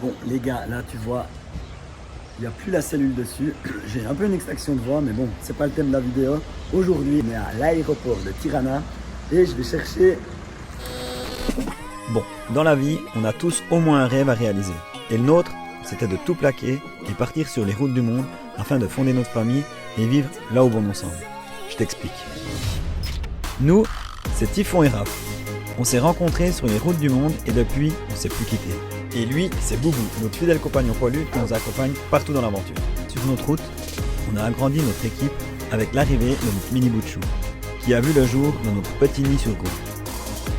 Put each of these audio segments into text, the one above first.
Bon les gars, là tu vois, il n'y a plus la cellule dessus. J'ai un peu une extraction de voix, mais bon, c'est pas le thème de la vidéo. Aujourd'hui, on est à l'aéroport de Tirana et je vais chercher... Bon, dans la vie, on a tous au moins un rêve à réaliser. Et le nôtre, c'était de tout plaquer et partir sur les routes du monde afin de fonder notre famille et vivre là où bon nous semble. Je t'explique. Nous, c'est Typhon et Raph. On s'est rencontrés sur les routes du monde et depuis, on s'est plus quittés. Et lui, c'est Boubou, notre fidèle compagnon poilu qui nous accompagne partout dans l'aventure. Sur notre route, on a agrandi notre équipe avec l'arrivée de notre mini bout de chou, qui a vu le jour dans notre petit nid sur route.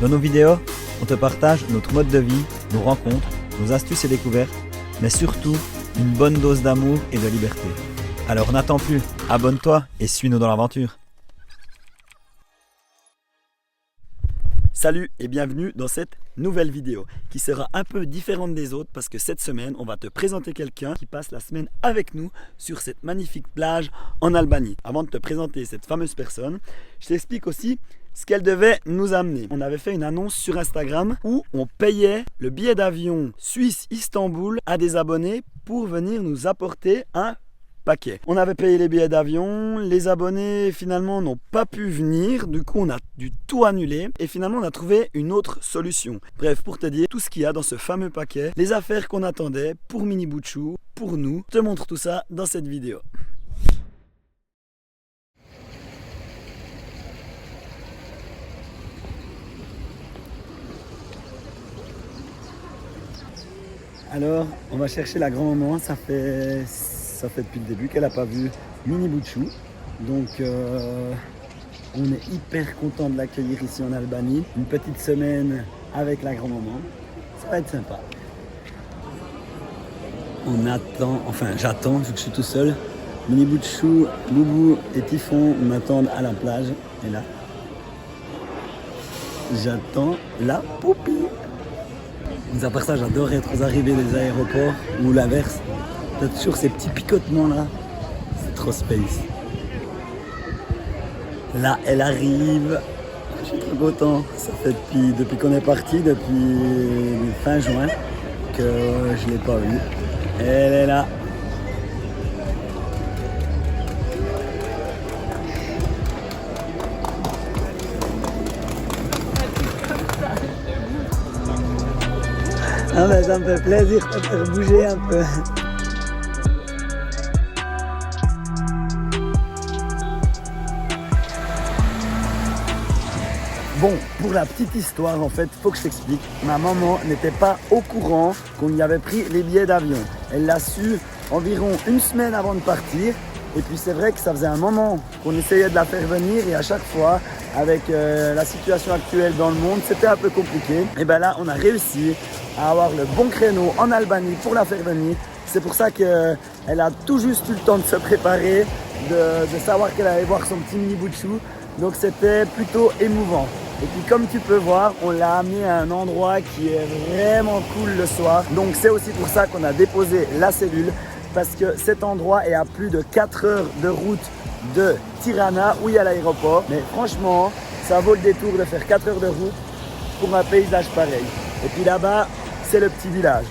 Dans nos vidéos, on te partage notre mode de vie, nos rencontres, nos astuces et découvertes, mais surtout une bonne dose d'amour et de liberté. Alors n'attends plus, abonne-toi et suis-nous dans l'aventure. Salut et bienvenue dans cette nouvelle vidéo qui sera un peu différente des autres parce que cette semaine on va te présenter quelqu'un qui passe la semaine avec nous sur cette magnifique plage en Albanie. Avant de te présenter cette fameuse personne, je t'explique aussi ce qu'elle devait nous amener. On avait fait une annonce sur Instagram où on payait le billet d'avion Suisse-Istanbul à des abonnés pour venir nous apporter un paquet. On avait payé les billets d'avion, les abonnés finalement n'ont pas pu venir, du coup on a dû tout annuler et finalement on a trouvé une autre solution. Bref, pour te dire tout ce qu'il y a dans ce fameux paquet, les affaires qu'on attendait pour Mini Bout de Chou, pour nous, je te montre tout ça dans cette vidéo. Alors, on va chercher la grand-maman, ça fait depuis le début qu'elle n'a pas vu Mini Bout de Chou. Donc on est hyper content de l'accueillir ici en Albanie. Une petite semaine avec la grand-maman, ça va être sympa. On attend, enfin j'attends vu que je suis tout seul. Mini Bout de Chou, Boubou et Typhon m'attendent à la plage. Et là, j'attends la poupie. Mais à part ça, j'adore être aux arrivées des aéroports ou l'inverse. T'as toujours ces petits picotements là. C'est trop space. Là, elle arrive. Je suis trop content. Ça fait depuis qu'on est parti, depuis fin juin, que je ne l'ai pas vue. Elle est là. Ah ben ça me fait plaisir de te faire bouger un peu. Bon, pour la petite histoire, en fait, faut que je t'explique. Ma maman n'était pas au courant qu'on y avait pris les billets d'avion. Elle l'a su environ une semaine avant de partir. Et puis c'est vrai que ça faisait un moment qu'on essayait de la faire venir et à chaque fois, avec la situation actuelle dans le monde, c'était un peu compliqué. Et bien là, on a réussi à avoir le bon créneau en Albanie pour la faire venir. C'est pour ça qu'elle a tout juste eu le temps de se préparer, de savoir qu'elle allait voir son petit mini bout de chou. Donc c'était plutôt émouvant. Et puis comme tu peux voir, on l'a amené à un endroit qui est vraiment cool le soir. Donc c'est aussi pour ça qu'on a déposé la cellule. Parce que cet endroit est à plus de 4 heures de route de Tirana où il y a l'aéroport. Mais franchement, ça vaut le détour de faire 4 heures de route pour un paysage pareil. Et puis là-bas, c'est le petit village.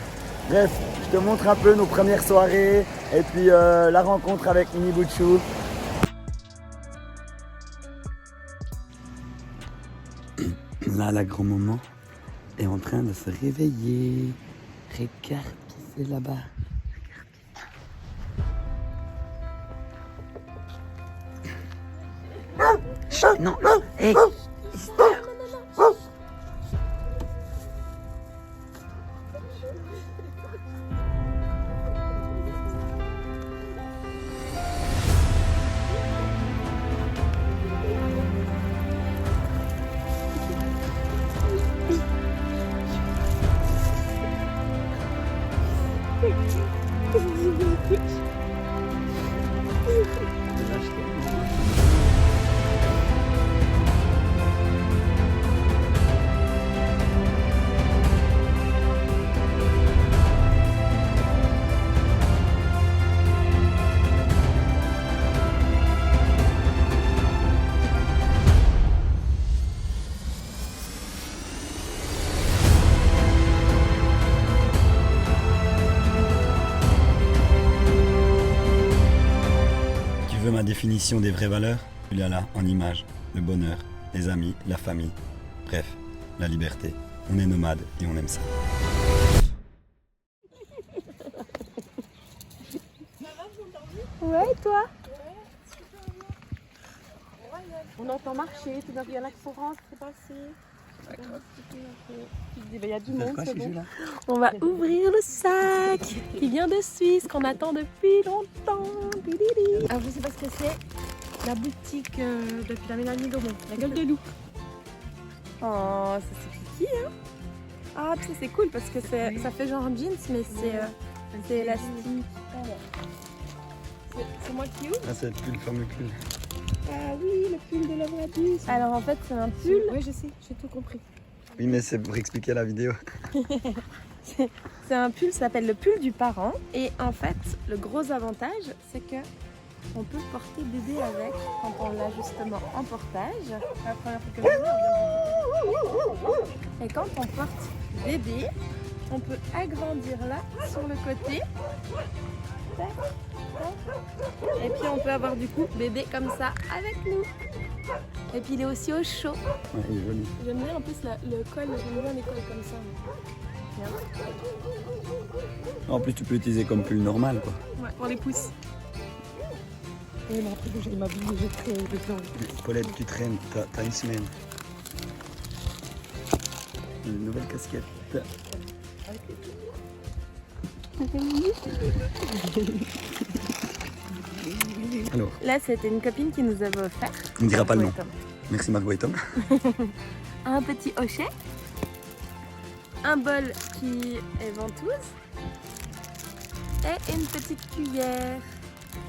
Bref, je te montre un peu nos premières soirées et puis la rencontre avec Mini Bout de Chou. Là, la grand-maman est en train de se réveiller. Regarde qui c'est là-bas. Chut, non, hey. la définition des vraies valeurs, il y a là, en image, le bonheur, les amis, la famille, bref, la liberté. On est nomade et on aime ça. Ouais, et toi? On entend marcher, tout d'un coup, il y en a qui sont rentrés passer. Tu te dis, il y a du monde, c'est bon. On va ouvrir le sac qui vient de Suisse, qu'on attend depuis longtemps. Alors, je sais pas ce que c'est. La boutique depuis la Mélanie Gaumont, la gueule de loup. Oh, ça c'est kiki, hein. Ah, tu sais, c'est cool parce que ça fait genre un jeans, mais c'est élastique. C'est moi qui ouvre? Ah, c'est le fameux pull. Ah oui, le pull de l'Avradus. Alors en fait, c'est un pull. Oui, je sais, j'ai tout compris. Oui, mais c'est pour expliquer la vidéo. C'est un pull, ça s'appelle le pull du parent. Et en fait, le gros avantage, c'est que on peut porter bébé avec quand on l'a justement en portage. La première fois que je l'ai. Et quand on porte bébé, on peut agrandir là sur le côté. Et puis on peut avoir du coup bébé comme ça avec nous. Et puis il est aussi au chaud. Ouais, il est joli. J'aime bien en plus le col, j'aime bien les cols comme ça. En plus, tu peux l'utiliser comme pull normal, quoi. Ouais, pour les pouces. Et mais après que j'ai m'habiller, j'ai très dedans. Paulette, tu traînes, t'as une semaine. Une nouvelle casquette. Alors, Là, c'était une copine qui nous avait offert. on ne dira pas le nom. Merci Margot et Tom. Un petit hochet, un bol qui est ventouse et une petite cuillère.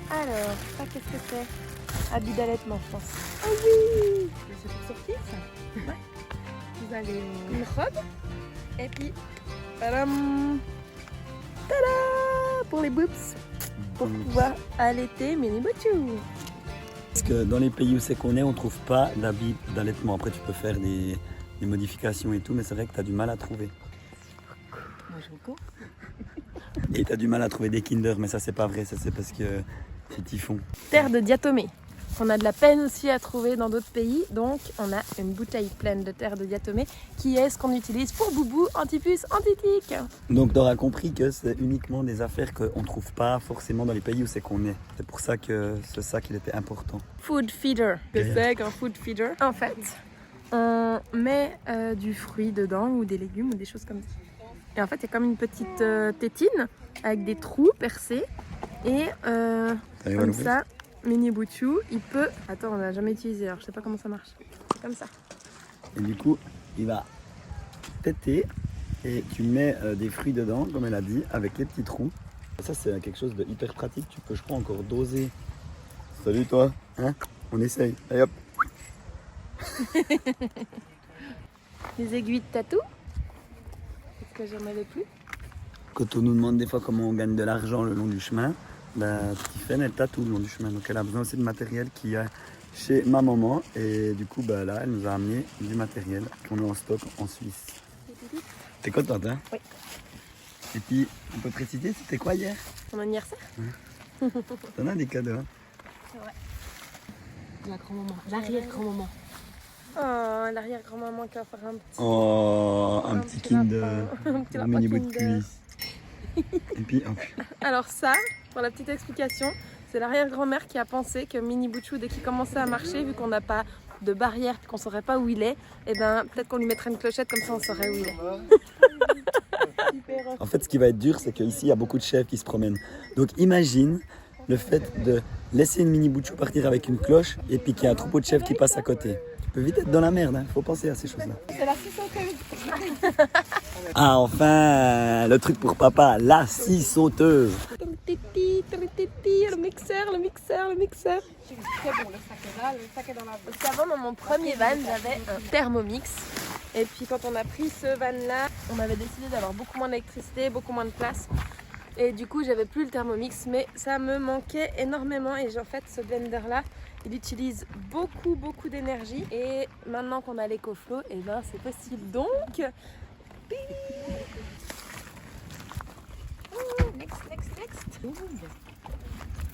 Alors, ça qu'est-ce que c'est? Habit d'allaitement, je pense. Ah oui! C'est pour sortir ça? Ouais. Vous avez une robe et puis, tadam! Tada! Pour les boobs, pour pouvoir allaiter Mini Bouchou. Parce que dans les pays où c'est qu'on est, on trouve pas d'habits d'allaitement. Après, tu peux faire des modifications et tout, mais c'est vrai que tu as du mal à trouver. Et tu as du mal à trouver des Kinder, mais ça, c'est pas vrai. Ça, c'est parce que c'est typhon. Terre de diatomée. On a de la peine aussi à trouver dans d'autres pays, donc on a une bouteille pleine de terre de diatomée qui est ce qu'on utilise pour boubou, antipuce, antitique. Donc tu auras compris que c'est uniquement des affaires qu'on ne trouve pas forcément dans les pays où c'est qu'on est. C'est pour ça que ce sac il était important. Food feeder. Que c'est qu'un food feeder? En fait, on met du fruit dedans ou des légumes ou des choses comme ça. Et en fait, il y a comme une petite tétine avec des trous percés et comme ça. Mini Bouchou, il peut... Attends, on l'a jamais utilisé, alors je sais pas comment ça marche. C'est comme ça. Et du coup, il va téter et tu mets des fruits dedans, comme elle a dit, avec les petits trous. Ça, c'est quelque chose de hyper pratique. Tu peux, je crois, encore doser. Salut toi, hein? On essaye. Allez hop. Les aiguilles de tatou. Est-ce que j'en avais plus? Quand on nous demande des fois comment on gagne de l'argent le long du chemin, la Tiffen elle tatoue le long du chemin, donc elle a besoin aussi de matériel qu'il y a chez ma maman et du coup là elle nous a amené du matériel qu'on a en stock en Suisse. T'es contente hein? Oui. Et puis on peut préciser c'était quoi hier? Ton anniversaire? T'en as des cadeaux hein? C'est vrai. La grand-maman, l'arrière-grand-maman. Oh, l'arrière-grand-maman qui a offert un petit... Oh, un petit Kinder, un mini bout de cuisse. Et puis alors ça, pour la petite explication, c'est l'arrière-grand-mère qui a pensé que Mini Bouchou, dès qu'il commençait à marcher, vu qu'on n'a pas de barrière, qu'on ne saurait pas où il est, et ben peut-être qu'on lui mettrait une clochette, comme ça on saurait où il est. En fait, ce qui va être dur, c'est qu'ici, il y a beaucoup de chèvres qui se promènent. Donc imagine le fait de laisser une Mini Bouchou partir avec une cloche et puis qu'il y a un troupeau de chèvres qui passe à côté. Tu peux vite être dans la merde, hein. Faut penser à ces choses-là. C'est la 600. Ah enfin, le truc pour papa, la scie sauteuse. Le mixeur. C'est très bon, le sac est là, le sac est dans la... Parce qu'avant, dans mon premier van, j'avais un Thermomix. Et puis quand on a pris ce van-là, on avait décidé d'avoir beaucoup moins d'électricité, beaucoup moins de place. Et du coup, j'avais plus le Thermomix, mais ça me manquait énormément. Et en fait, ce blender-là, il utilise beaucoup d'énergie. Et maintenant qu'on a l'EcoFlow, et ben c'est possible. Donc... Next.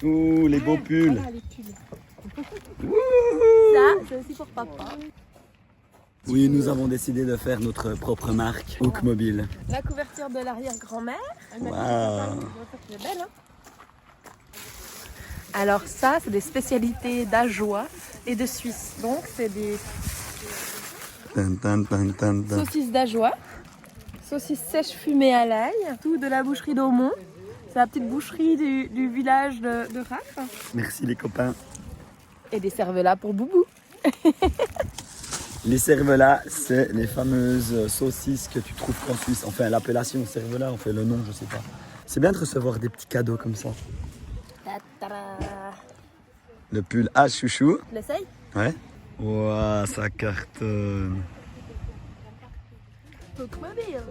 Ouh, les beaux pulls. Voilà les pulls. c'est aussi pour papa. Oui, nous avons décidé de faire notre propre marque, Hook Mobile. La couverture de l'arrière-grand-mère. Waouh. Elle est belle, hein. Alors ça, c'est des spécialités d'Ajoie et de Suisse. Donc c'est des saucisses d'Ajoie, saucisses sèches fumées à l'ail, tout de la boucherie d'Aumont. C'est la petite boucherie du village de Raph. Merci les copains. Et des cervelas pour Boubou. Les cervelas, c'est les fameuses saucisses que tu trouves qu'en Suisse. Enfin, l'appellation cervelas, on fait le nom, je sais pas. C'est bien de recevoir des petits cadeaux comme ça. Le pull à chouchou. Tu l'essayes? Ouais. Waouh, ça cartonne. Hook Mobile.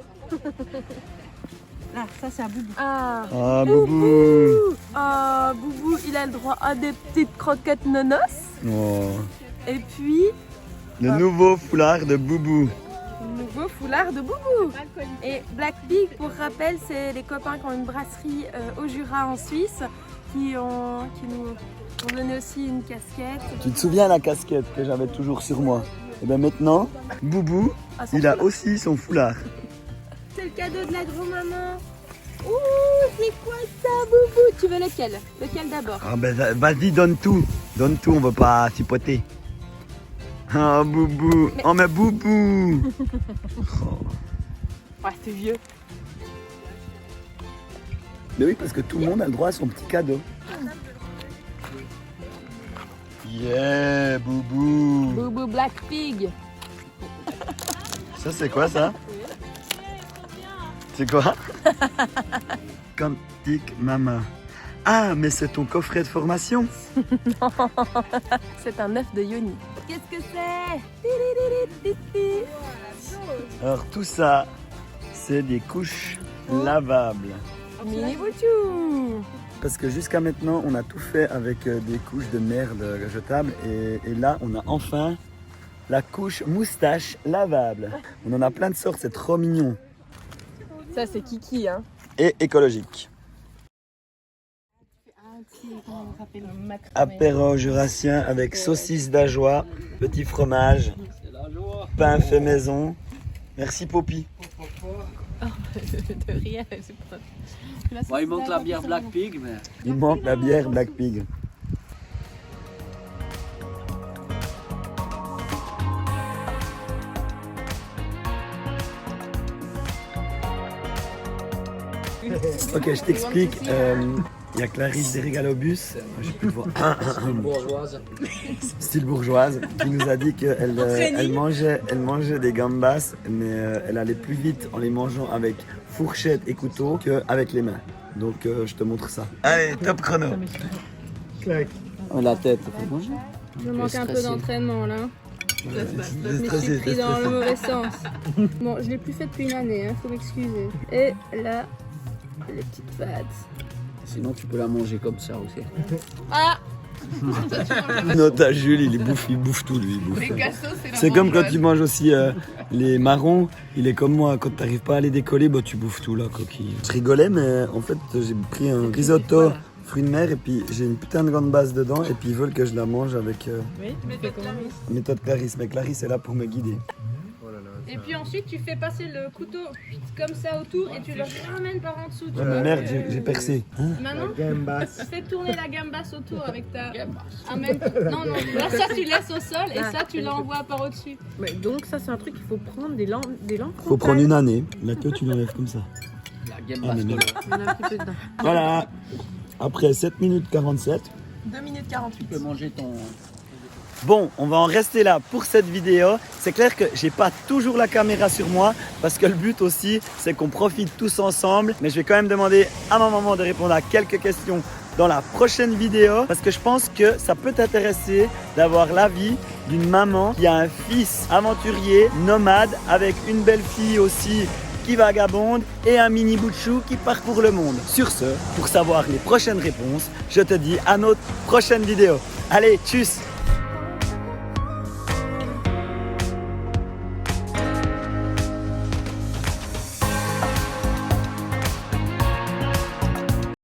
Ah, ça c'est à Boubou. Ah, Boubou. Ah, Boubou, il a le droit à des petites croquettes nonos. Oh. Et puis, Le nouveau foulard de Boubou. le nouveau foulard de Boubou. Et Black Pig, pour rappel, c'est les copains qui ont une brasserie au Jura en Suisse qui nous ont donné aussi une casquette. Tu te souviens la casquette que j'avais toujours sur moi? Et bien maintenant, Boubou, il a aussi son foulard. C'est le cadeau de la grand-maman. Ouh, c'est quoi ça, Boubou? Tu veux lequel? Lequel d'abord? Ah ben vas-y, donne tout. Donne tout, on veut pas chipoter. Ah, Boubou. Oh, mais Boubou. Ouais, c'est vieux. Mais oui, parce que tout le monde a le droit à son petit cadeau. Yeah, Boubou. Boubou Black Pig. Ça, c'est quoi ça? C'est quoi? Quantique Mama. Ah, mais c'est ton coffret de formation? C'est un œuf de Yoni. Qu'est-ce que c'est? Alors tout ça, c'est des couches lavables. Mini Bouchou. Parce que jusqu'à maintenant, on a tout fait avec des couches de merde jetables. Et là, on a enfin la couche moustache lavable. On en a plein de sortes, c'est trop mignon. Ça, c'est Kiki, hein. Et écologique. Apéro jurassien avec saucisse d'Ajoie, petit fromage, pain fait maison. Merci Poppy. De rien, c'est pas... Bon, il manque la bière Black Pig, mais... Il manque la bière Black Pig. Ok, je t'explique. Il y a Clarisse des Régalobus, j'ai pu le voir, Bourgeoise. style bourgeoise, qui nous a dit qu'elle mangeait des gambas, mais elle allait plus vite en les mangeant avec fourchette et couteau qu'avec les mains. Donc je te montre ça. Allez, top chrono. Oh, la tête. Je manque un peu d'entraînement là. Je me stressé, suis pris c'est dans stressé. le mauvais sens. Bon, je l'ai plus fait depuis une année, faut m'excuser. Et là, les petites pattes. Sinon, tu peux la manger comme ça aussi. Ah, Non, t'as Jules, il bouffe tout lui. Il bouffe. les cassos, c'est la C'est comme quand mangeuse. tu manges aussi les marrons, il est comme moi, quand t'arrives pas à les décoller, bah, tu bouffes tout là, coquille. Je rigolais, mais en fait j'ai pris un risotto fruits de mer et puis j'ai une putain de grande base dedans et puis ils veulent que je la mange avec méthode Clarisse. Mais Clarisse est là pour me guider. Et puis ensuite, tu fais passer le couteau comme ça autour et tu le ramènes par en dessous. Tu Ouais, mais vois. merde, j'ai percé. Hein? Maintenant, fais tourner la gambasse autour avec ta... Amène... Non, non, là, ça tu laisses au sol et ça tu l'envoies par au-dessus. Mais donc ça, c'est un truc qu'il faut prendre des lampes Faut prendre une année, la queue tu l'enlèves comme ça. La Ah, gambasse. mais merde. Il y en a un petit peu dedans. Voilà, après 7 minutes 47. 2 minutes 48. Tu peux manger ton... Bon, on va en rester là pour cette vidéo. C'est clair que j'ai pas toujours la caméra sur moi parce que le but aussi, c'est qu'on profite tous ensemble. Mais je vais quand même demander à ma maman de répondre à quelques questions dans la prochaine vidéo parce que je pense que ça peut t'intéresser d'avoir l'avis d'une maman qui a un fils aventurier, nomade, avec une belle fille aussi qui vagabonde et un mini bout de chou qui parcourt le monde. Sur ce, pour savoir les prochaines réponses, je te dis à notre prochaine vidéo. Allez, tchuss!